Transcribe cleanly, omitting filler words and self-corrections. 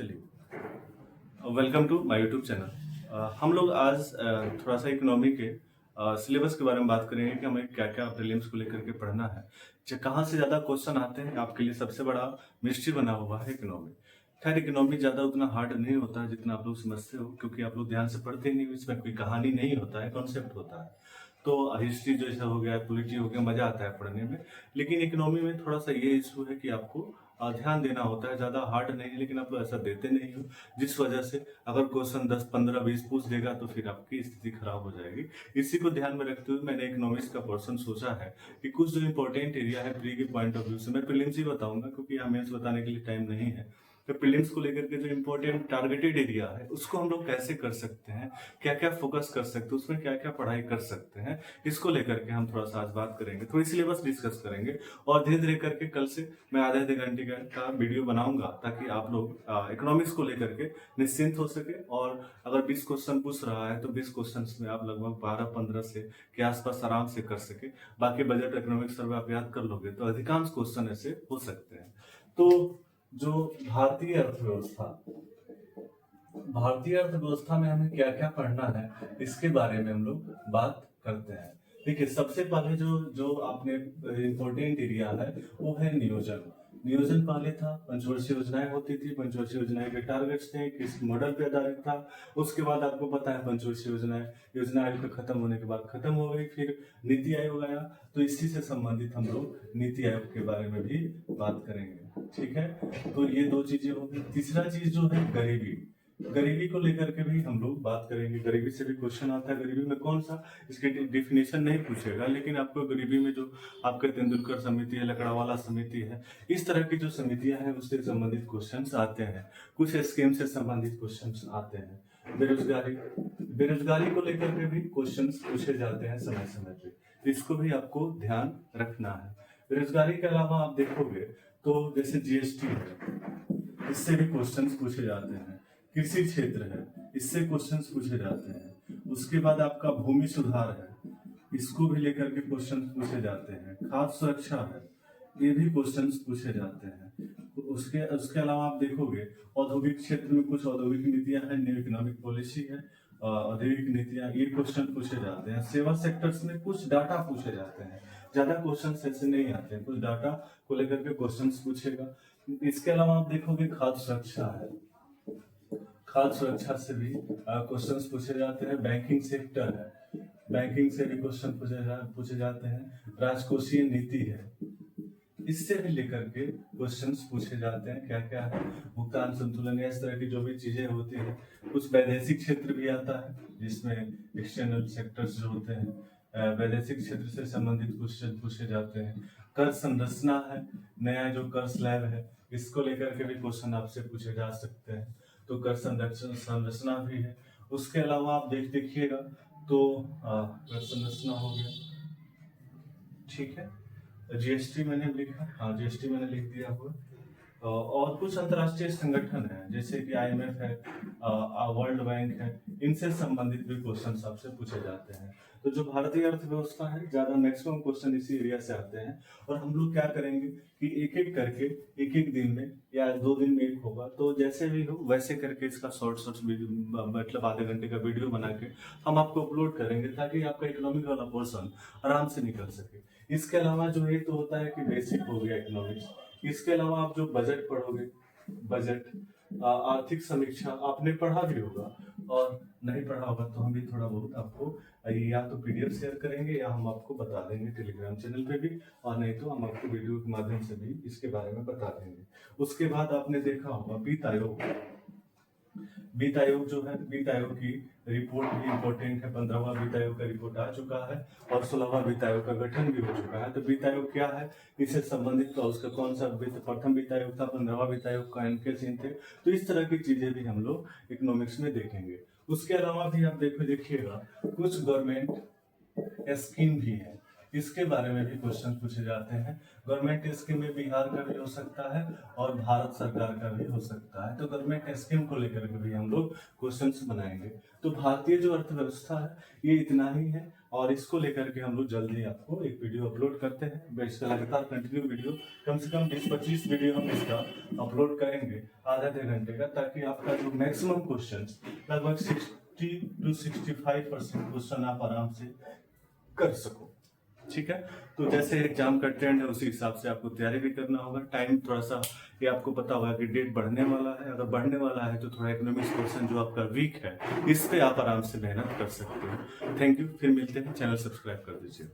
चलिए, welcome to my YouTube channel. हम लोग आज थोड़ा सा इकोनॉमी के सिलेबस के बारे में बात करेंगे कि हमें क्या क्या प्रीलिम्स को लेकर के पढ़ना है, कहाँ से ज़्यादा क्वेश्चन आते हैं। आपके लिए सबसे बड़ा मिस्ट्री बना हुआ है इकोनॉमी। खैर, इकोनॉमी ज़्यादा उतना हार्ड नहीं होता है जितना आप लोग समझते हो, क्योंकि आप लोग ध्यान से पढ़ते ही नहीं हो। इसमें कोई कहानी नहीं होता है, कॉन्सेप्ट होता है। तो हिस्ट्री जैसा हो गया, पॉलिटी हो गया, मजा आता है पढ़ने में। लेकिन इकोनॉमी में थोड़ा सा ये इशू है कि आपको ध्यान देना होता है। ज़्यादा हार्ड नहीं है, लेकिन आप लोग ऐसा देते नहीं हो, जिस वजह से अगर क्वेश्चन 10, 15, 20 पूछ देगा तो फिर आपकी स्थिति खराब हो जाएगी। इसी को ध्यान में रखते हुए मैंने इकोनॉमिक्स का पोर्शन सोचा है कि कुछ जो इंपॉर्टेंट एरिया है प्री के पॉइंट ऑफ व्यू से, मैं प्रीलिम्स ही बताऊंगा क्योंकि यहाँ मेंस बताने के लिए टाइम नहीं है। तो प्रीलिम्स को लेकर के जो इंपॉर्टेंट टारगेटेड एरिया है उसको हम लोग कैसे कर सकते हैं, क्या क्या फोकस कर सकते हैं, उसमें क्या क्या पढ़ाई कर सकते हैं, इसको लेकर के हम थोड़ा सा आज बात करेंगे, थोड़ी सिलेबस डिस्कस करेंगे। और धीरे धीरे करके कल से मैं आधे आधे घंटे का वीडियो बनाऊंगा ताकि आप लोग इकोनॉमिक्स को लेकर के निश्चिंत हो सके। और अगर 20 क्वेश्चन पूछ रहा है तो 20 क्वेश्चन में आप लगभग 12-15 से के आसपास आराम से कर सके। बाकी बजट इकोनॉमिक्स सर्वे आप याद कर लोगे तो अधिकांश क्वेश्चन ऐसे हो सकते हैं। तो जो भारतीय अर्थव्यवस्था में हमें क्या क्या पढ़ना है इसके बारे में हम लोग बात करते हैं। देखिए, सबसे पहले जो जो आपने इम्पोर्टेंट एरिया है वो है नियोजन। नियोजन पहले था, पंचवर्षीय योजनाएं होती थी, पंचवर्षीय योजनाएं के टारगेट्स थे, किस मॉडल पे आधारित था। उसके बाद आपको पता है पंचवर्षीय योजना आयोग का खत्म होने के बाद खत्म हो गई, फिर नीति आयोग आया। तो इसी से संबंधित हम लोग नीति आयोग के बारे में भी बात करेंगे। ठीक है, तो ये दो चीजें होगी। तीसरा चीज जो है गरीबी, गरीबी को लेकर के भी हम लोग बात करेंगे। गरीबी से भी क्वेश्चन आता है। गरीबी में कौन सा, इसकी डिफिनेशन नहीं पूछेगा, लेकिन आपको गरीबी में जो आपके तेंदुलकर समिति है, लकड़ावाला समिति है, इस तरह की जो समितियां हैं उससे संबंधित क्वेश्चंस आते हैं। कुछ स्कीम से संबंधित क्वेश्चंस आते हैं। बेरोजगारी को लेकर के भी क्वेश्चंस पूछे जाते हैं समय समय पे, इसको भी आपको ध्यान रखना है। बेरोजगारी के अलावा आप देखोगे तो जैसे जीएसटी है, इससे भी क्वेश्चंस पूछे जाते हैं। कृषि क्षेत्र है, इससे क्वेश्चंस पूछे जाते हैं। उसके बाद आपका भूमि सुधार है, इसको भी लेकर के क्वेश्चंस पूछे जाते हैं। खाद्य सुरक्षा है, ये भी क्वेश्चंस पूछे जाते हैं। उसके उसके अलावा आप देखोगे औद्योगिक क्षेत्र में कुछ औद्योगिक नीतियां हैं, न्यू इकोनॉमिक पॉलिसी है, औद्योगिक नीतियां, ये क्वेश्चन पूछे जाते हैं। सेवा सेक्टर्स में कुछ डाटा पूछे जाते हैं, ज्यादा क्वेश्चन ऐसे नहीं आते हैं, कुछ डाटा को लेकर के क्वेश्चन पूछेगा। इसके अलावा आप देखोगे खाद्य सुरक्षा है, खाद्य सुरक्षा से भी क्वेश्चंस पूछे जाते हैं। बैंकिंग सेक्टर है, बैंकिंग से भी क्वेश्चन पूछे जाते हैं। राजकोषीय नीति है, इससे भी लेकर के क्वेश्चंस पूछे जाते हैं। क्या क्या है, भुगतान संतुलन, इस तरह की जो भी चीजें होती है। कुछ वैदेशिक क्षेत्र भी आता है जिसमें एक्सटर्नल सेक्टर्स जो होते हैं, वैदेशिक क्षेत्र से संबंधित क्वेश्चन पूछे जाते हैं। कर संरचना है, नया जो कर स्लैब है, इसको लेकर के भी क्वेश्चन आपसे पूछे जा सकते हैं। तो कर संरचना भी है। उसके अलावा आप देखिएगा तो कर संरचना हो गया, ठीक है। जीएसटी मैंने लिखा, हाँ जीएसटी मैंने लिख दिया हुआ। और कुछ अंतर्राष्ट्रीय संगठन है जैसे कि आईएमएफ है, वर्ल्ड बैंक है, इनसे संबंधित भी क्वेश्चन आपसे पूछे जाते हैं। तो जो भारतीय अर्थव्यवस्था है, ज्यादा मैक्सिमम क्वेश्चन इसी एरिया से आते हैं। और हम लोग क्या करेंगे कि एक एक करके, एक एक दिन में या 2 दिन में एक होगा, तो जैसे भी हो वैसे करके इसका शॉर्ट वीडियो, मतलब आधे घंटे का वीडियो बना के हम आपको अपलोड करेंगे ताकि आपका इकोनॉमिक वाला पोर्शन आराम से निकल सके। इसके अलावा जो एक तो होता है कि बेसिक हो गया इकोनॉमिक्स। इसके अलावा आप जो बजट पढ़ोगे, बजट, आर्थिक समीक्षा आपने पढ़ा भी होगा, और नहीं पढ़ा होगा तो हम भी थोड़ा बहुत आपको या तो पीडीएफ शेयर करेंगे या हम आपको बता देंगे टेलीग्राम चैनल पे भी, और नहीं तो हम आपको वीडियो के माध्यम से भी इसके बारे में बता देंगे। उसके बाद आपने देखा होगा वित्त आयोग। वित्त आयोग जो है, वित्त आयोग की रिपोर्ट भी इम्पोर्टेंट है। 15वां वित्त आयोग का रिपोर्ट आ चुका है और 16वां वित्त आयोग का गठन भी हो चुका है। तो वित्त आयोग क्या है, इससे संबंधित का उसका कौन सा प्रथम वित्त आयोग था, 15वां वित्त आयोग का इनके सीन थे। तो इस तरह की चीजें भी हम लोग इकोनॉमिक्स में देखेंगे। उसके अलावा भी आप देखिएगा कुछ गवर्नमेंट स्कीम भी है, इसके बारे में भी क्वेश्चन पूछे जाते हैं। गवर्नमेंट स्कीम में बिहार का भी हो सकता है और भारत सरकार का भी हो सकता है। तो गवर्नमेंट स्कीम को लेकर के भी हम लोग क्वेश्चंस बनाएंगे। तो भारतीय जो अर्थव्यवस्था है ये इतना ही है। और इसको लेकर के हम लोग जल्दी आपको एक वीडियो अपलोड करते हैं। इसका लगातार कंटिन्यू वीडियो कम से कम 20-25 वीडियो हम इसका अपलोड करेंगे आधे घंटे का, ताकि आपका जो मैक्सिमम क्वेश्चन लगभग 60 से 65% क्वेश्चन आप आराम से कर सको। ठीक है, तो जैसे एग्जाम का ट्रेंड है उसी हिसाब से आपको तैयारी भी करना होगा। टाइम थोड़ा सा, ये आपको पता होगा कि डेट बढ़ने वाला है, अगर बढ़ने वाला है तो थोड़ा इकोनॉमिक्स पोर्शन जो आपका वीक है इस पे आप आराम से मेहनत कर सकते हो। थैंक यू, फिर मिलते हैं, चैनल सब्सक्राइब कर दीजिए।